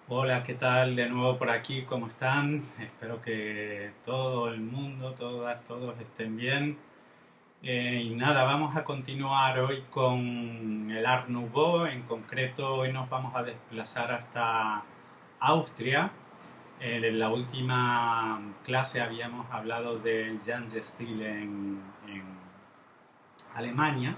Hola, ¿qué tal? De nuevo por aquí, ¿cómo están? Espero que todo el mundo, todas, todos estén bien. Y nada, vamos a continuar hoy con el Art Nouveau. En concreto, hoy nos vamos a desplazar hasta Austria. En la última clase habíamos hablado del Jugendstil en Alemania.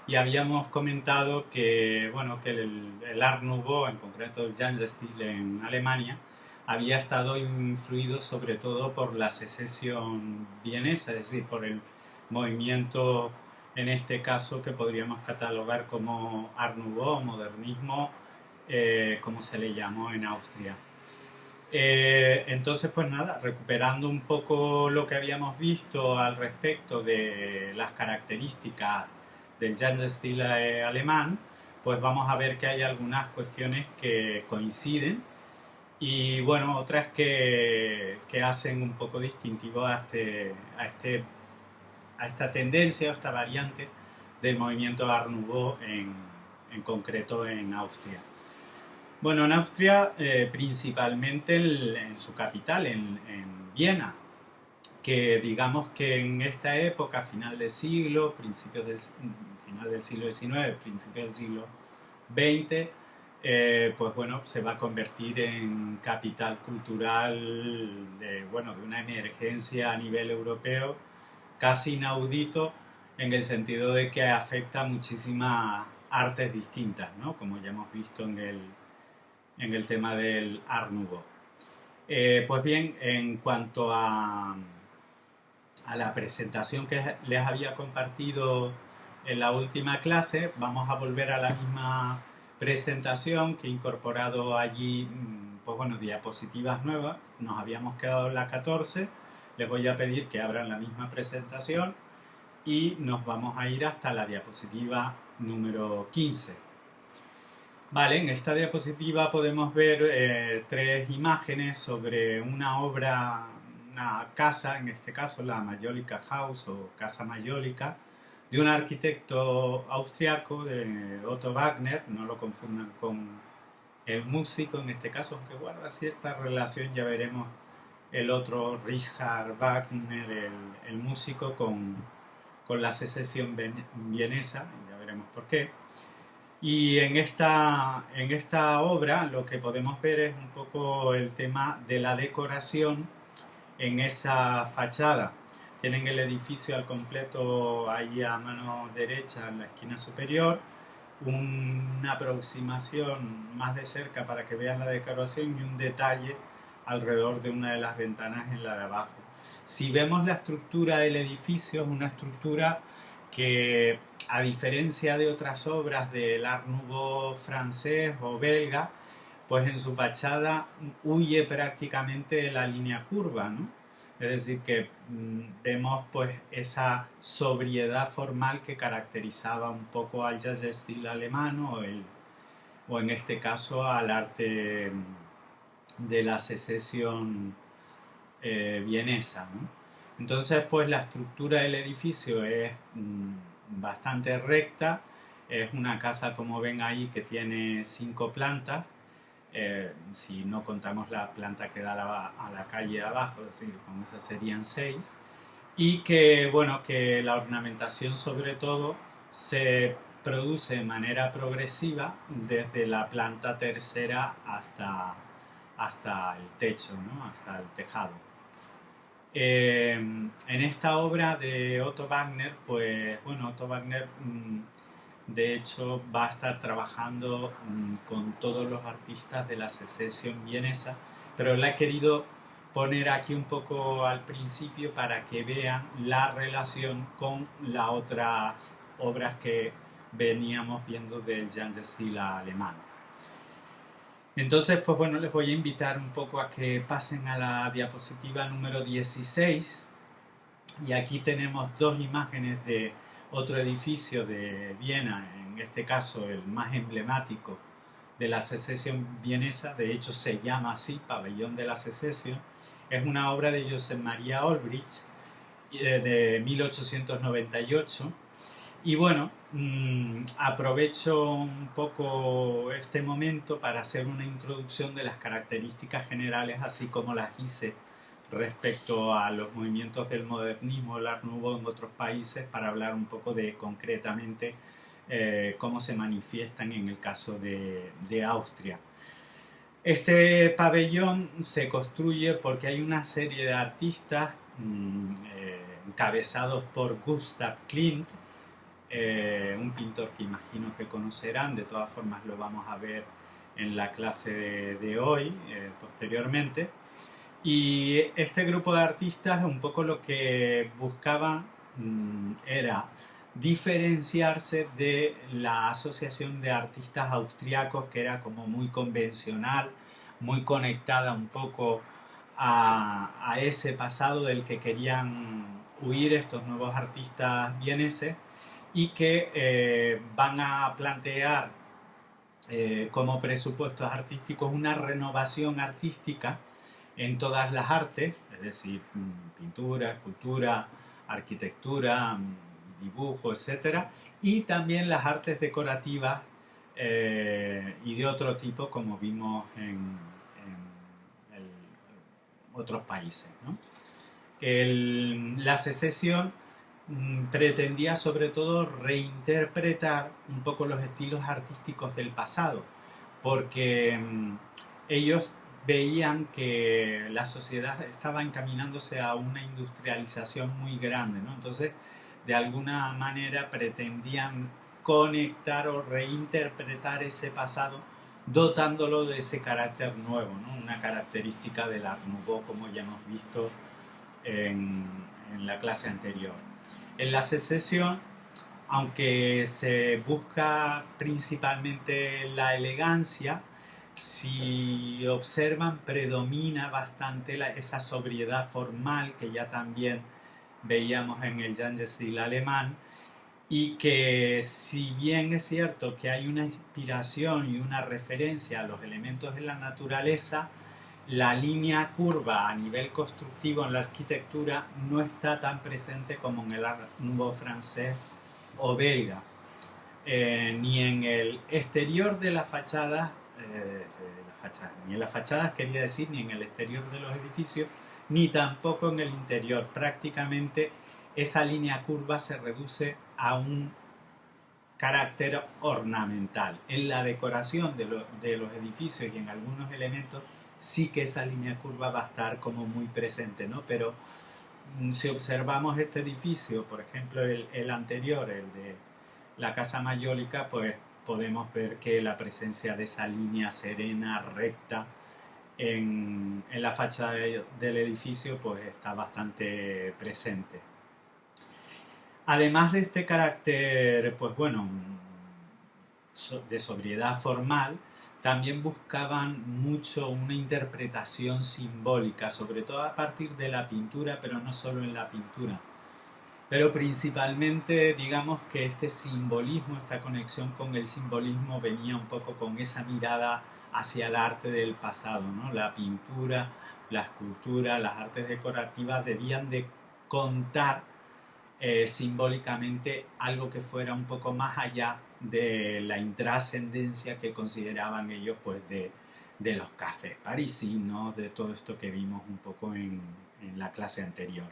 Y habíamos comentado que, bueno, que el Art Nouveau, en concreto el Jugendstil en Alemania, había estado influido sobre todo por la secesión vienesa, es decir, por el movimiento, en este caso, que podríamos catalogar como Art Nouveau, modernismo, como se le llamó en Austria. Entonces, pues nada, recuperando un poco lo que habíamos visto al respecto de las características del Jugendstil alemán, pues vamos a ver que hay algunas cuestiones que coinciden y bueno, otras que hacen un poco distintivo a esta tendencia o esta variante del movimiento Art Nouveau en concreto en Austria. Bueno, en Austria, principalmente en su capital, en Viena, que digamos que en esta época, final del siglo, final del siglo XIX, principios del siglo XX, pues bueno, se va a convertir en capital cultural bueno, de una emergencia a nivel europeo casi inaudito en el sentido de que afecta a muchísimas artes distintas, ¿no? Como ya hemos visto en el tema del Art Nouveau. Pues bien, en cuanto a la presentación que les había compartido en la última clase, vamos a volver a la misma presentación que he incorporado allí, pues bueno, diapositivas nuevas. Nos habíamos quedado en la 14. Les voy a pedir que abran la misma presentación y nos vamos a ir hasta la diapositiva número 15. Vale, en esta diapositiva podemos ver tres imágenes sobre una obra, una casa, en este caso la Majolica House o Casa Majolica, de un arquitecto austriaco, de Otto Wagner. No lo confundan con el músico en este caso, aunque guarda cierta relación. Ya veremos el otro, Richard Wagner, el músico, con la secesión vienesa, ya veremos por qué. Y en esta obra lo que podemos ver es un poco el tema de la decoración en esa fachada. Tienen el edificio al completo ahí a mano derecha en la esquina superior, una aproximación más de cerca para que vean la decoración y un detalle alrededor de una de las ventanas en la de abajo. Si vemos la estructura del edificio, es una estructura que, a diferencia de otras obras del Art Nouveau francés o belga, pues en su fachada huye prácticamente de la línea curva, ¿no? Es decir, que vemos pues esa sobriedad formal que caracterizaba un poco al Jugendstil alemán o en este caso al arte de la secesión vienesa, ¿no? Entonces, pues la estructura del edificio es bastante recta. Es una casa, como ven ahí, que tiene 5 plantas. Si no contamos la planta que da a la calle de abajo, es decir, con esas serían 6. Y que, bueno, que la ornamentación sobre todo se produce de manera progresiva desde la planta tercera hasta el techo, ¿no? Hasta el tejado. En esta obra de Otto Wagner, pues bueno, Otto Wagner de hecho va a estar trabajando con todos los artistas de la secesión vienesa, pero la he querido poner aquí un poco al principio para que vean la relación con las otras obras que veníamos viendo del Jugendstil alemán. Entonces, pues bueno, les voy a invitar un poco a que pasen a la diapositiva número 16 y aquí tenemos dos imágenes de otro edificio de Viena, en este caso el más emblemático de la secesión vienesa, de hecho se llama así, Pabellón de la Secesión. Es una obra de Josep Maria Olbrich de 1898 Y bueno, aprovecho un poco este momento para hacer una introducción de las características generales, así como las hice respecto a los movimientos del modernismo, el Art Nouveau en otros países, para hablar un poco de concretamente cómo se manifiestan en el caso de Austria. Este pabellón se construye porque hay una serie de artistas encabezados por Gustav Klimt, un pintor que imagino que conocerán, de todas formas lo vamos a ver en la clase de hoy, posteriormente. Y este grupo de artistas un poco lo que buscaban era diferenciarse de la asociación de artistas austriacos, que era como muy convencional, muy conectada un poco a ese pasado del que querían huir estos nuevos artistas vieneses, y que van a plantear como presupuestos artísticos una renovación artística en todas las artes, es decir, pintura, escultura, arquitectura, dibujo, etcétera, y también las artes decorativas y de otro tipo, como vimos en otros países, ¿no? La secesión pretendía sobre todo reinterpretar un poco los estilos artísticos del pasado, porque ellos veían que la sociedad estaba encaminándose a una industrialización muy grande, ¿no? Entonces, de alguna manera pretendían conectar o reinterpretar ese pasado dotándolo de ese carácter nuevo, ¿no? Una característica del Art Nouveau, como ya hemos visto en, en la clase anterior. En la secesión, aunque se busca principalmente la elegancia, si observan predomina bastante esa sobriedad formal que ya también veíamos en el Jugendstil alemán, y que si bien es cierto que hay una inspiración y una referencia a los elementos de la naturaleza, la línea curva a nivel constructivo en la arquitectura no está tan presente como en el Art Nouveau francés o belga, ni en el exterior de la fachada, ni en las fachadas quería decir, ni en el exterior de los edificios, ni tampoco en el interior. Prácticamente esa línea curva se reduce a un carácter ornamental. En la decoración de los edificios y en algunos elementos sí que esa línea curva va a estar como muy presente, ¿no? Pero si observamos este edificio, por ejemplo el anterior, el de la Casa Mayólica, pues podemos ver que la presencia de esa línea serena, recta, en la fachada del edificio, pues está bastante presente. Además de este carácter, pues bueno, de sobriedad formal, también buscaban mucho una interpretación simbólica, sobre todo a partir de la pintura, pero no solo en la pintura. Pero principalmente, digamos que este simbolismo, esta conexión con el simbolismo venía un poco con esa mirada hacia el arte del pasado, ¿no? La pintura, la escultura, las artes decorativas debían de contar simbólicamente algo que fuera un poco más allá de la intrascendencia que consideraban ellos, pues de los cafés parisinos, de todo esto que vimos un poco en la clase anterior.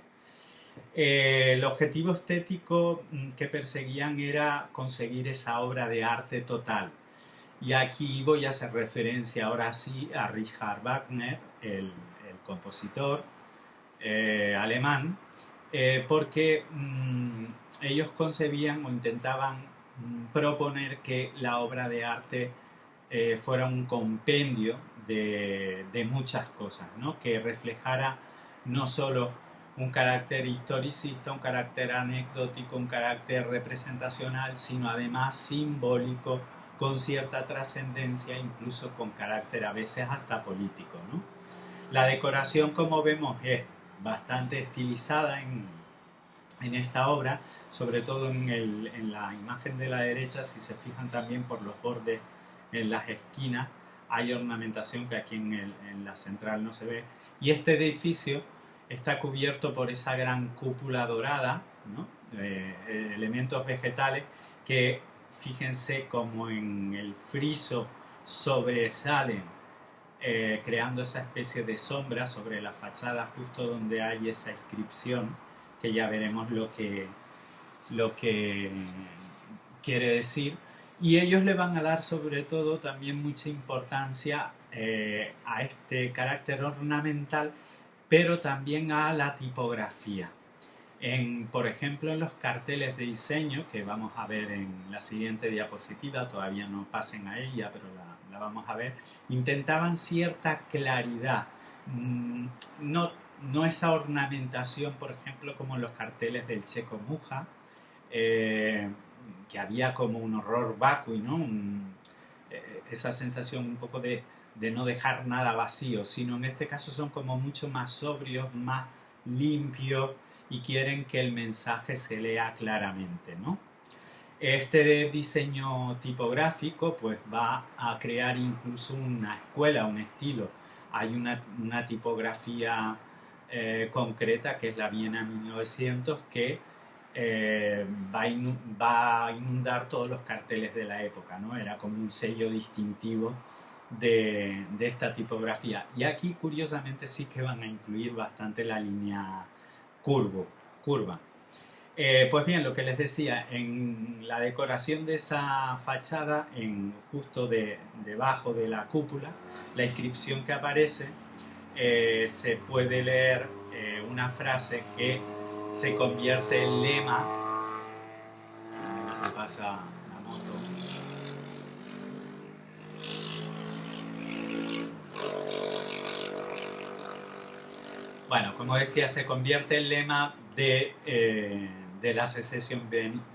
El objetivo estético que perseguían era conseguir esa obra de arte total. Y aquí voy a hacer referencia ahora sí a Richard Wagner, el compositor alemán, porque ellos concebían o intentaban proponer que la obra de arte fuera un compendio de muchas cosas, ¿no? Que reflejara no solo un carácter historicista, un carácter anecdótico, un carácter representacional, sino además simbólico, con cierta trascendencia, incluso con carácter a veces hasta político, ¿no? La decoración, como vemos, es bastante estilizada en esta obra, sobre todo en la imagen de la derecha. Si se fijan también por los bordes en las esquinas, hay ornamentación que aquí en la central no se ve. Y este edificio está cubierto por esa gran cúpula dorada, ¿no? elementos vegetales que, fíjense como en el friso sobresalen, creando esa especie de sombra sobre la fachada justo donde hay esa inscripción, que ya veremos lo que quiere decir. Y ellos le van a dar sobre todo también mucha importancia a este carácter ornamental, pero también a la tipografía. Por ejemplo, en los carteles de diseño, que vamos a ver en la siguiente diapositiva, todavía no pasen a ella, pero la vamos a ver, intentaban cierta claridad, no esa ornamentación, por ejemplo, como en los carteles del Checo Muja, que había como un horror vacui, ¿no? Esa sensación un poco de no dejar nada vacío, sino en este caso son como mucho más sobrios, más limpios, y quieren que el mensaje se lea claramente, ¿no? Este diseño tipográfico pues va a crear incluso una escuela, un estilo. Hay una tipografía concreta, que es la Viena 1900, que va a inundar todos los carteles de la época, ¿no? Era como un sello distintivo de esta tipografía. Y aquí, curiosamente, sí que van a incluir bastante la línea curva. Pues bien, lo que les decía, en la decoración de esa fachada, justo debajo de la cúpula, la inscripción que aparece, se puede leer una frase que se convierte en lema. A ver si pasa la moto. Bueno, como decía, se convierte en lema de la secesión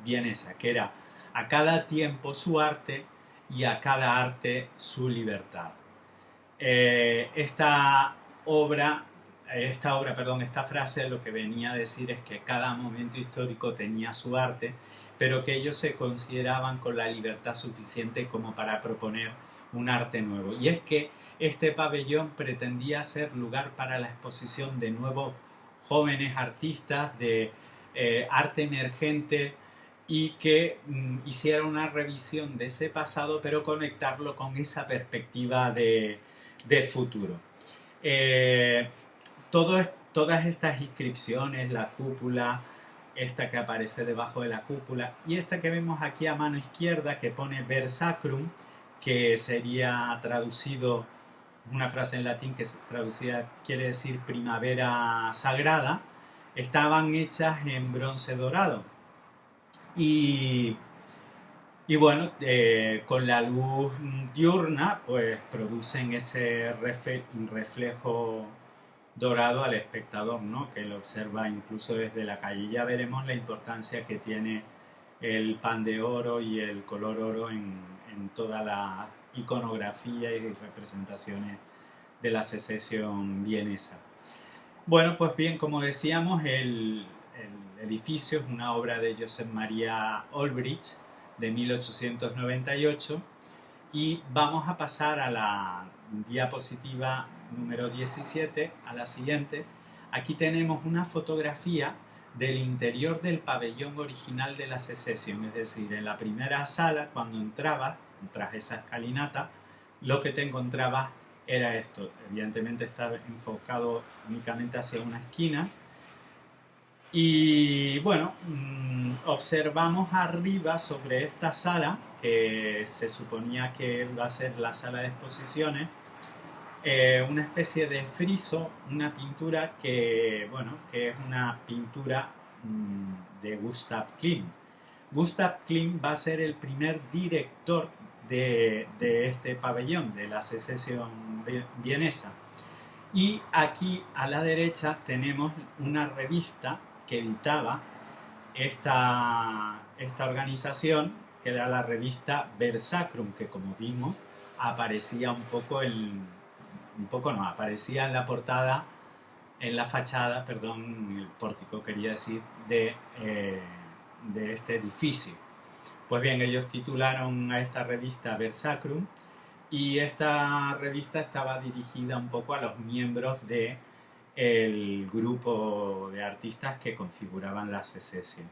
vienesa, que era: a cada tiempo su arte y a cada arte su libertad. Esta frase lo que venía a decir es que cada momento histórico tenía su arte, pero que ellos se consideraban con la libertad suficiente como para proponer un arte nuevo. Y es que este pabellón pretendía ser lugar para la exposición de nuevos jóvenes artistas, de arte emergente, y que hiciera una revisión de ese pasado, pero conectarlo con esa perspectiva de futuro. Todas estas inscripciones, la cúpula, esta que aparece debajo de la cúpula, y esta que vemos aquí a mano izquierda, que pone Ver Sacrum, que sería traducido, una frase en latín que traducida quiere decir primavera sagrada, estaban hechas en bronce dorado. Y bueno, con la luz diurna pues producen ese reflejo dorado al espectador, ¿no? Que lo observa incluso desde la calle. Ya veremos la importancia que tiene el pan de oro y el color oro en toda la iconografía y representaciones de la secesión vienesa. Bueno, pues bien, como decíamos, el edificio es una obra de Josep Maria Olbrich de 1898, y vamos a pasar a la diapositiva número 17, a la siguiente. Aquí tenemos una fotografía del interior del pabellón original de la secesión, es decir, en la primera sala, cuando entrabas, tras esa escalinata, lo que te encontrabas era esto. Evidentemente estaba enfocado únicamente hacia una esquina. Y bueno, observamos arriba sobre esta sala, que se suponía que va a ser la sala de exposiciones, una especie de friso, una pintura que es una pintura de Gustav Klimt. Gustav Klimt va a ser el primer director de este pabellón, de la secesión vienesa. Y aquí a la derecha tenemos una revista que editaba esta organización, que era la revista Ver Sacrum, que como vimos aparecía aparecía en la portada, en la fachada, perdón, en el pórtico quería decir, de este edificio. Pues bien, ellos titularon a esta revista Ver Sacrum, y esta revista estaba dirigida un poco a los miembros del grupo de artistas que configuraban la secesión.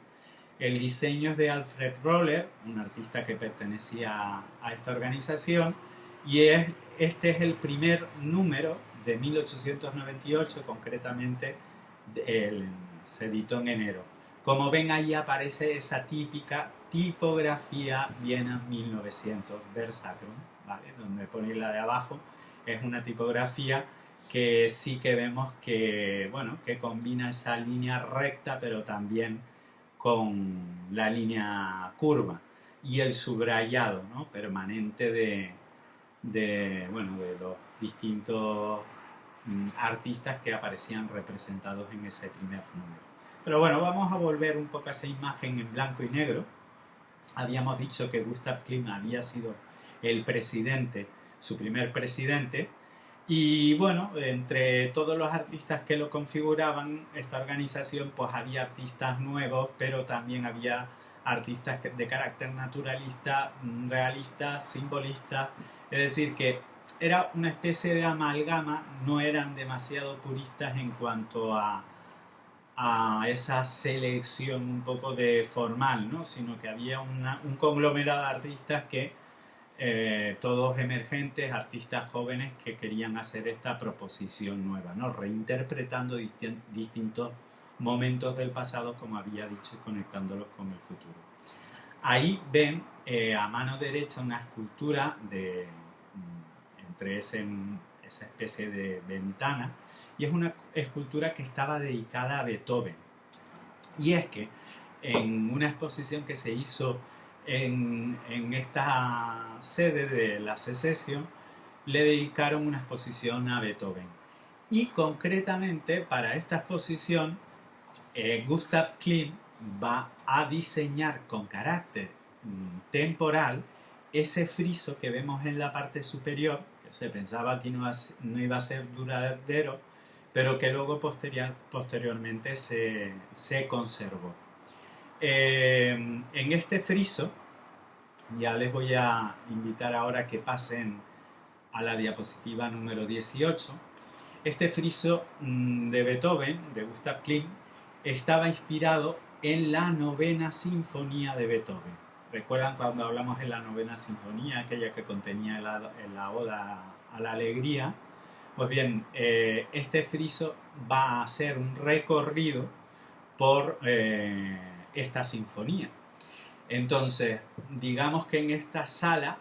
El diseño es de Alfred Roller, un artista que pertenecía a esta organización, y este es el primer número de 1898, concretamente se editó en enero. Como ven, ahí aparece esa típica tipografía Viena 1900 Versacrum, ¿vale? Donde pone la de abajo, es una tipografía que sí que vemos que, bueno, que combina esa línea recta, pero también con la línea curva y el subrayado, ¿no?, permanente bueno, de los distintos artistas que aparecían representados en ese primer número. Pero bueno, vamos a volver un poco a esa imagen en blanco y negro. Habíamos dicho que Gustav Klimt había sido el presidente, su primer presidente, y bueno, entre todos los artistas que lo configuraban, esta organización, pues había artistas nuevos, pero también había artistas de carácter naturalista, realista, simbolista, es decir, que era una especie de amalgama, no eran demasiado puristas en cuanto a esa selección un poco de formal, ¿no?, sino que había un conglomerado de artistas que todos emergentes, artistas jóvenes que querían hacer esta proposición nueva, ¿no?, reinterpretando distintos momentos del pasado, como había dicho, y conectándolos con el futuro. Ahí ven a mano derecha una escultura entre esa especie de ventana, y es una escultura que estaba dedicada a Beethoven. Y es que en una exposición que se hizo en esta sede de la Secession, le dedicaron una exposición a Beethoven. Y concretamente para esta exposición, Gustav Klimt va a diseñar con carácter temporal ese friso que vemos en la parte superior, que se pensaba que no iba a ser duradero, pero que luego posteriormente se conservó. En este friso, ya les voy a invitar ahora que pasen a la diapositiva número 18. Este friso de Beethoven, de Gustav Klimt, estaba inspirado en la novena sinfonía de Beethoven. ¿Recuerdan cuando hablamos de la novena sinfonía, aquella que contenía la oda a la alegría? Pues bien, este friso va a hacer un recorrido por esta sinfonía. Entonces, digamos que en esta sala,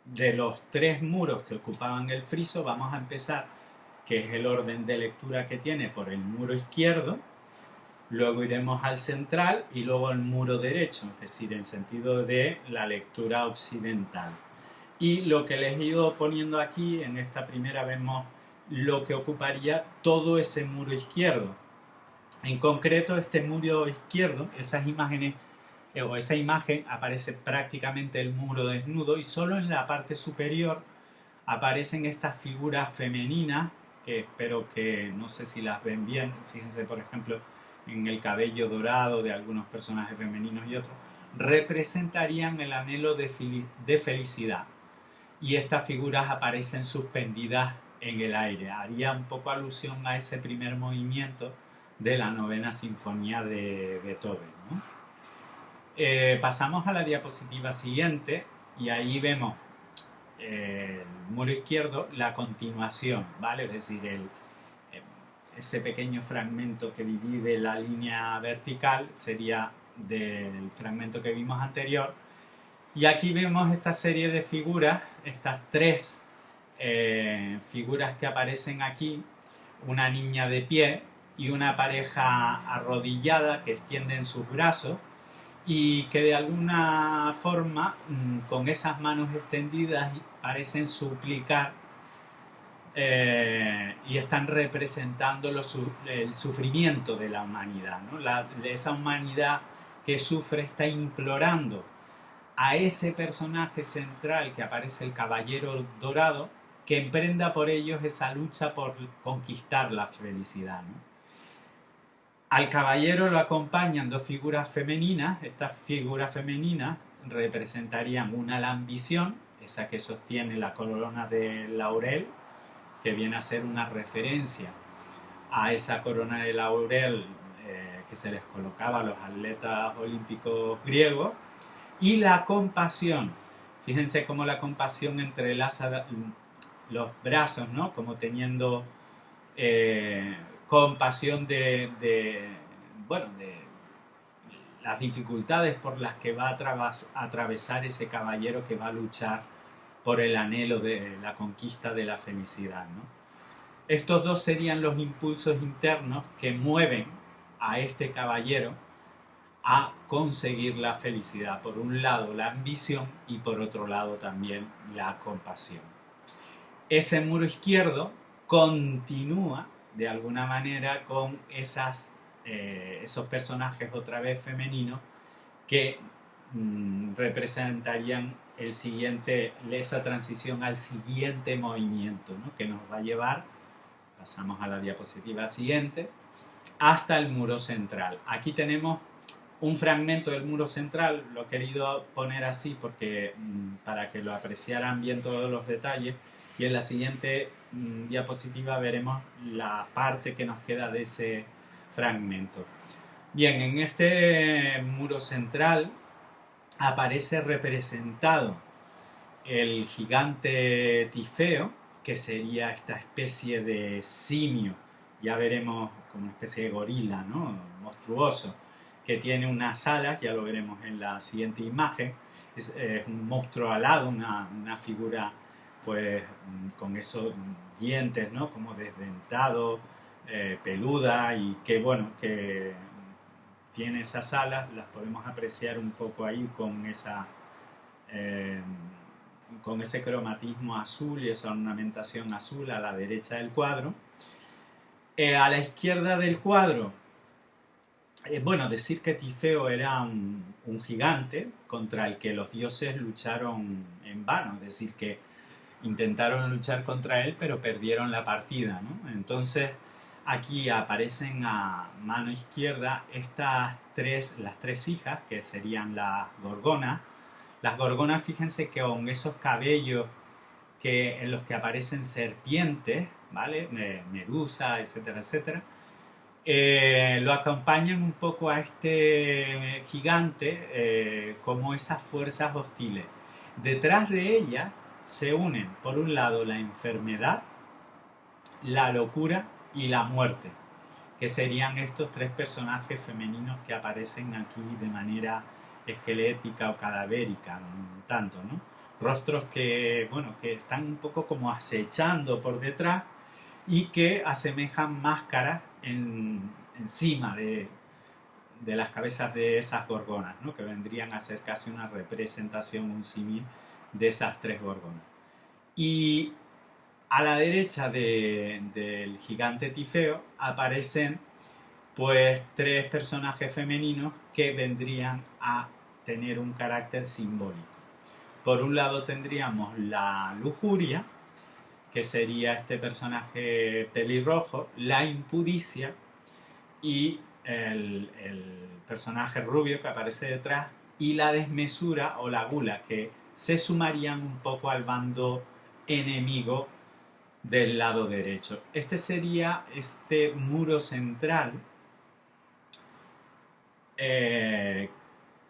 de los 3 muros que ocupaban el friso, vamos a empezar, que es el orden de lectura que tiene, por el muro izquierdo, luego iremos al central y luego al muro derecho, es decir, en sentido de la lectura occidental. Y lo que les he ido poniendo aquí, en esta primera vemos lo que ocuparía todo ese muro izquierdo. En concreto, este muro izquierdo, esas imágenes, o esa imagen, aparece prácticamente el muro desnudo, y solo en la parte superior aparecen estas figuras femeninas, que espero que, no sé si las ven bien, fíjense por ejemplo en el cabello dorado de algunos personajes femeninos y otros, representarían el anhelo de felicidad, y estas figuras aparecen suspendidas en el aire. Haría un poco alusión a ese primer movimiento de la novena sinfonía de Beethoven, ¿no? Pasamos a la diapositiva siguiente y ahí vemos el muro izquierdo, la continuación, ¿vale? Es decir, ese pequeño fragmento que divide la línea vertical sería del fragmento que vimos anterior. Y aquí vemos esta serie de figuras, estas 3 figuras que aparecen aquí, una niña de pie y una pareja arrodillada que extienden sus brazos y que de alguna forma, con esas manos extendidas, parecen suplicar y están representando el sufrimiento de la humanidad, ¿no? Esa humanidad que sufre está implorando a ese personaje central que aparece, el Caballero Dorado, que emprenda por ellos esa lucha por conquistar la felicidad, ¿no? Al caballero lo acompañan 2 figuras femeninas. Estas figuras femeninas representarían una, la ambición, esa que sostiene la corona de laurel, que viene a ser una referencia a esa corona de laurel que se les colocaba a los atletas olímpicos griegos, y la compasión. Fíjense cómo la compasión entrelaza los brazos, ¿no? Como teniendo compasión bueno, de las dificultades por las que va a atravesar ese caballero que va a luchar por el anhelo de la conquista de la felicidad, ¿no? Estos dos serían los impulsos internos que mueven a este caballero a conseguir la felicidad. Por un lado la ambición y por otro lado también la compasión. Ese muro izquierdo continúa de alguna manera con esos personajes otra vez femeninos que representarían esa transición al siguiente movimiento, ¿no? Que nos va a llevar, pasamos a la diapositiva siguiente, hasta el muro central. Aquí tenemos un fragmento del muro central, lo he querido poner así porque para que lo apreciaran bien todos los detalles, y en la siguiente diapositiva veremos la parte que nos queda de ese fragmento. Bien, en este muro central aparece representado el gigante Tifeo, que sería esta especie de simio, ya veremos como una especie de gorila, ¿no? Monstruoso, que tiene unas alas, ya lo veremos en la siguiente imagen. Es un monstruo alado, una figura pues con esos dientes, ¿no? Como desdentado, peluda, y que bueno, que tiene esas alas, las podemos apreciar un poco ahí con ese cromatismo azul y esa ornamentación azul a la derecha del cuadro. A la izquierda del cuadro, bueno, decir que Tifeo era un gigante contra el que los dioses lucharon en vano, es decir, que intentaron luchar contra él pero perdieron la partida, ¿no? Entonces aquí aparecen a mano izquierda las tres hijas, que serían las gorgonas. Las gorgonas, fíjense que con esos cabellos en los que aparecen serpientes, ¿vale? Medusa, etcétera, etcétera. Lo acompañan un poco a este gigante como esas fuerzas hostiles. Detrás de ellas se unen, por un lado, la enfermedad, la locura y la muerte, que serían estos tres personajes femeninos que aparecen aquí de manera esquelética o cadavérica, tanto, ¿no? Rostros que, bueno, que están un poco como acechando por detrás y que asemejan máscaras encima de las cabezas de esas gorgonas, ¿no? Que vendrían a ser casi una representación, un símil de esas tres gorgonas. Y a la derecha del gigante Tifeo aparecen pues tres personajes femeninos que vendrían a tener un carácter simbólico. Por un lado tendríamos la lujuria, que sería este personaje pelirrojo, la impudicia y el personaje rubio que aparece detrás, y la desmesura o la gula, que se sumarían un poco al bando enemigo del lado derecho. Este sería este muro central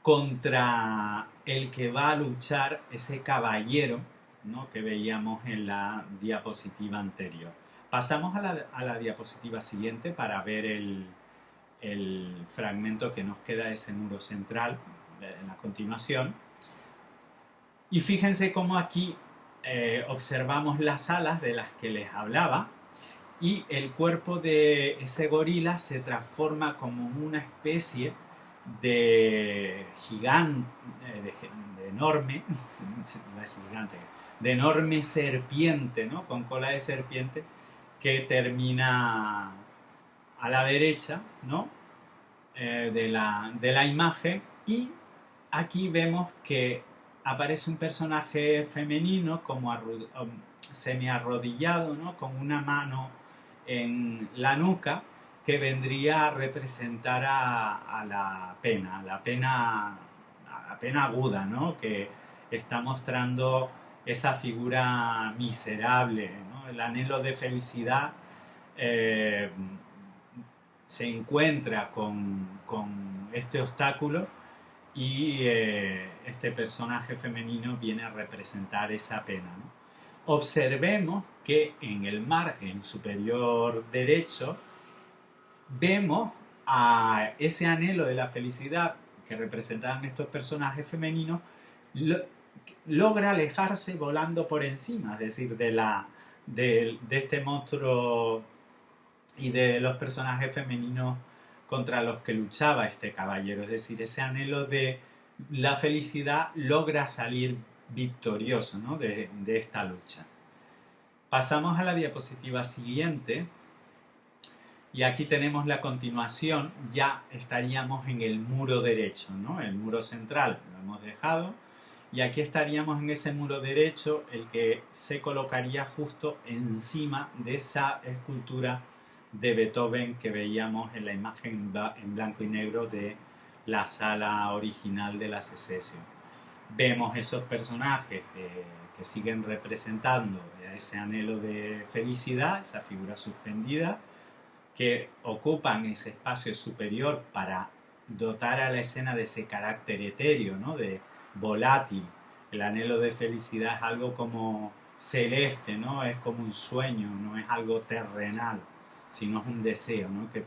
contra el que va a luchar ese caballero, ¿no? Que veíamos en la diapositiva anterior. Pasamos a la diapositiva siguiente para ver el fragmento que nos queda de ese muro central en la continuación. Y fíjense cómo aquí observamos las alas de las que les hablaba, y el cuerpo de ese gorila se transforma como una especie de gigante, de enorme, de enorme serpiente, ¿no? Con cola de serpiente, que termina a la derecha, ¿no? De la imagen, y aquí vemos que aparece un personaje femenino como semi arrodillado, ¿no? Con una mano en la nuca, que vendría a representar a la pena aguda, ¿no? Que está mostrando esa figura miserable, ¿no? El anhelo de felicidad se encuentra con este obstáculo y este personaje femenino viene a representar esa pena, ¿no? Observemos que en el margen superior derecho vemos a ese anhelo de la felicidad que representaban estos personajes femeninos, logra alejarse volando por encima, es decir, de este monstruo y de los personajes femeninos contra los que luchaba este caballero. Es decir, ese anhelo de la felicidad logra salir victorioso, ¿no?, de esta lucha. Pasamos a la diapositiva siguiente. Y aquí tenemos la continuación, ya estaríamos en el muro derecho, ¿no? El muro central lo hemos dejado. Y aquí estaríamos en ese muro derecho, el que se colocaría justo encima de esa escultura de Beethoven que veíamos en la imagen en blanco y negro de la sala original de la Secession. Vemos esos personajes que siguen representando ese anhelo de felicidad, esa figura suspendida, que ocupan ese espacio superior para dotar a la escena de ese carácter etéreo, ¿no?, de volátil. El anhelo de felicidad es algo como celeste, ¿no? Es como un sueño, no es algo terrenal, sino es un deseo, ¿no?, que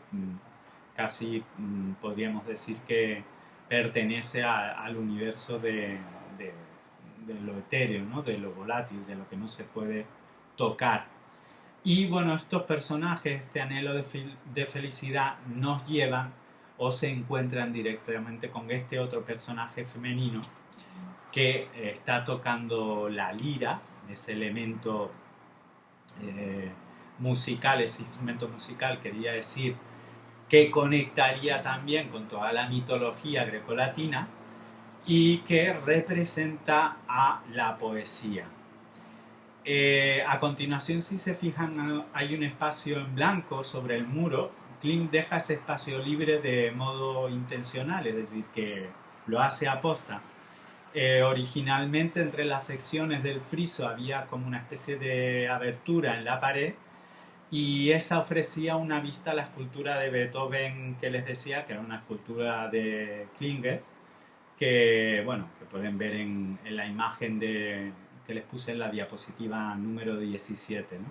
casi podríamos decir que pertenece al universo de lo etéreo, ¿no?, de lo volátil, de lo que no se puede tocar. Y bueno, estos personajes, este anhelo de felicidad, nos llevan o se encuentran directamente con este otro personaje femenino que está tocando la lira, ese elemento musical, ese instrumento musical, quería decir, que conectaría también con toda la mitología grecolatina y que representa a la poesía. A continuación, si se fijan, hay un espacio en blanco sobre el muro. Klimt deja ese espacio libre de modo intencional, es decir, que lo hace aposta. Originalmente entre las secciones del friso había como una especie de abertura en la pared y esa ofrecía una vista a la escultura de Beethoven que les decía, que era una escultura de Klinger, que, bueno, que pueden ver en la imagen que les puse en la diapositiva número 17, ¿no?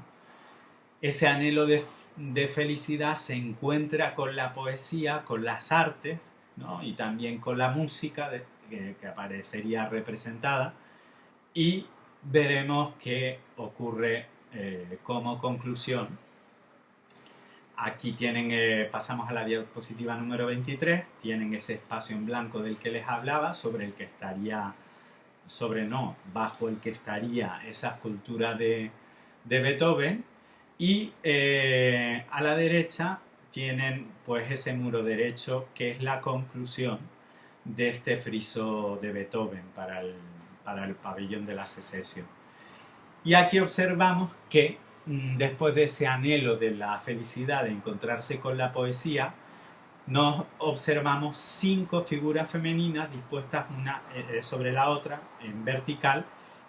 Ese anhelo de felicidad se encuentra con la poesía, con las artes, ¿no?, y también con la música que aparecería representada, y veremos qué ocurre como conclusión. Aquí tienen, pasamos a la diapositiva número 23, tienen ese espacio en blanco del que les hablaba, sobre el que estaría, bajo el que estaría esa escultura de Beethoven, y a la derecha tienen pues ese muro derecho que es la conclusión de este friso de Beethoven para el pabellón de la Secession. Y aquí observamos que después de ese anhelo de la felicidad de encontrarse con la poesía, nos observamos 5 figuras femeninas dispuestas una sobre la otra en vertical,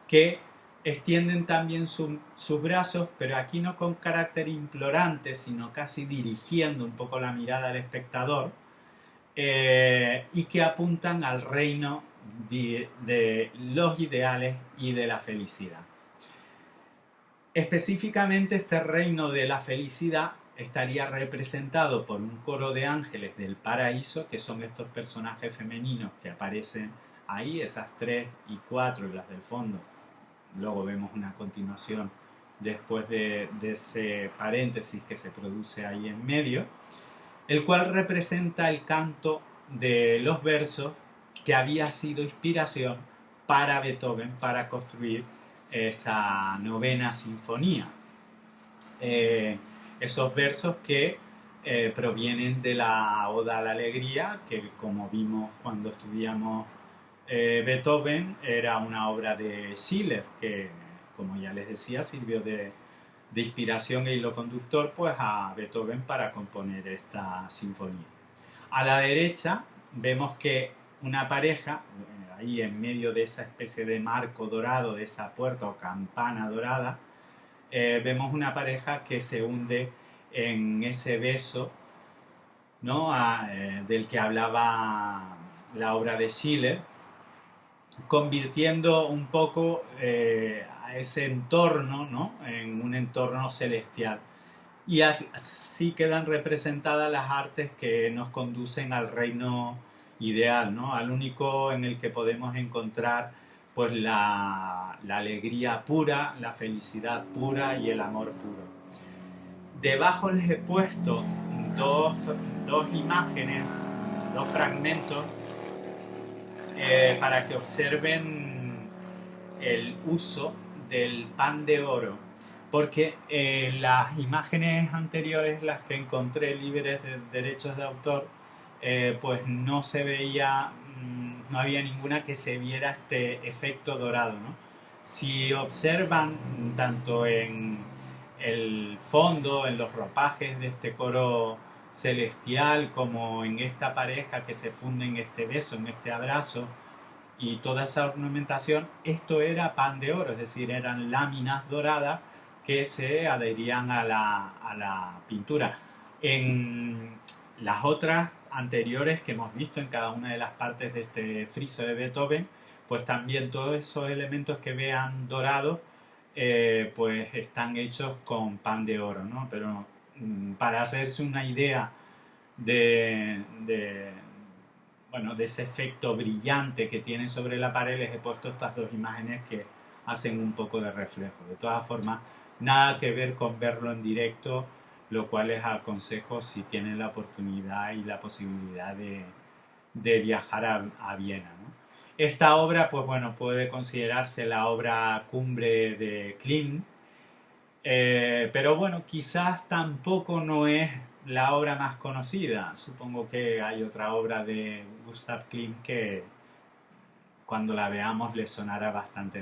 que extienden también sus brazos, pero aquí no con carácter implorante, sino casi dirigiendo un poco la mirada al espectador, y que apuntan al reino de los ideales y de la felicidad. Específicamente, este reino de la felicidad estaría representado por un coro de ángeles del paraíso, que son estos personajes femeninos que aparecen ahí, esas 3 y 4 y las del fondo. Luego vemos una continuación después de ese paréntesis que se produce ahí en medio, el cual representa el canto de los versos que había sido inspiración para Beethoven para construir esa 9ª sinfonía. Esos versos que provienen de la Oda a la Alegría, que como vimos cuando estudiamos Beethoven, era una obra de Schiller, que como ya les decía sirvió de inspiración e hilo conductor pues a Beethoven para componer esta sinfonía. A la derecha vemos que una pareja, ahí en medio de esa especie de marco dorado, de esa puerta o campana dorada, vemos una pareja que se hunde en ese beso ¿no? Del que hablaba la obra de Schiller, convirtiendo un poco a ese entorno, ¿no? En un entorno celestial. Y así quedan representadas las artes que nos conducen al reino ideal, ¿no? Al único en el que podemos encontrar pues la alegría pura, la felicidad pura y el amor puro. Debajo les he puesto dos, dos imágenes, dos fragmentos, para que observen el uso del pan de oro, porque las imágenes anteriores, las que encontré libres de derechos de autor, pues no se veía, no había ninguna que se viera este efecto dorado, ¿no? Si observan tanto en el fondo, en los ropajes de este coro celestial, como en esta pareja que se funde en este beso, en este abrazo, y toda esa ornamentación, esto era pan de oro, es decir, eran láminas doradas que se adherían a la pintura. En las otras anteriores que hemos visto en cada una de las partes de este friso de Beethoven, pues también todos esos elementos que vean dorados, pues están hechos con pan de oro, ¿no? Pero para hacerse una idea de, bueno, de ese efecto brillante que tiene sobre la pared, les he puesto estas dos imágenes que hacen un poco de reflejo. De todas formas, nada que ver con verlo en directo, lo cual les aconsejo si tienen la oportunidad y la posibilidad de viajar a Viena, ¿no? Esta obra, pues bueno, puede considerarse la obra cumbre de Klimt, pero bueno, quizás tampoco no es la obra más conocida. Supongo que hay otra obra de Gustav Klimt que cuando la veamos le sonará bastante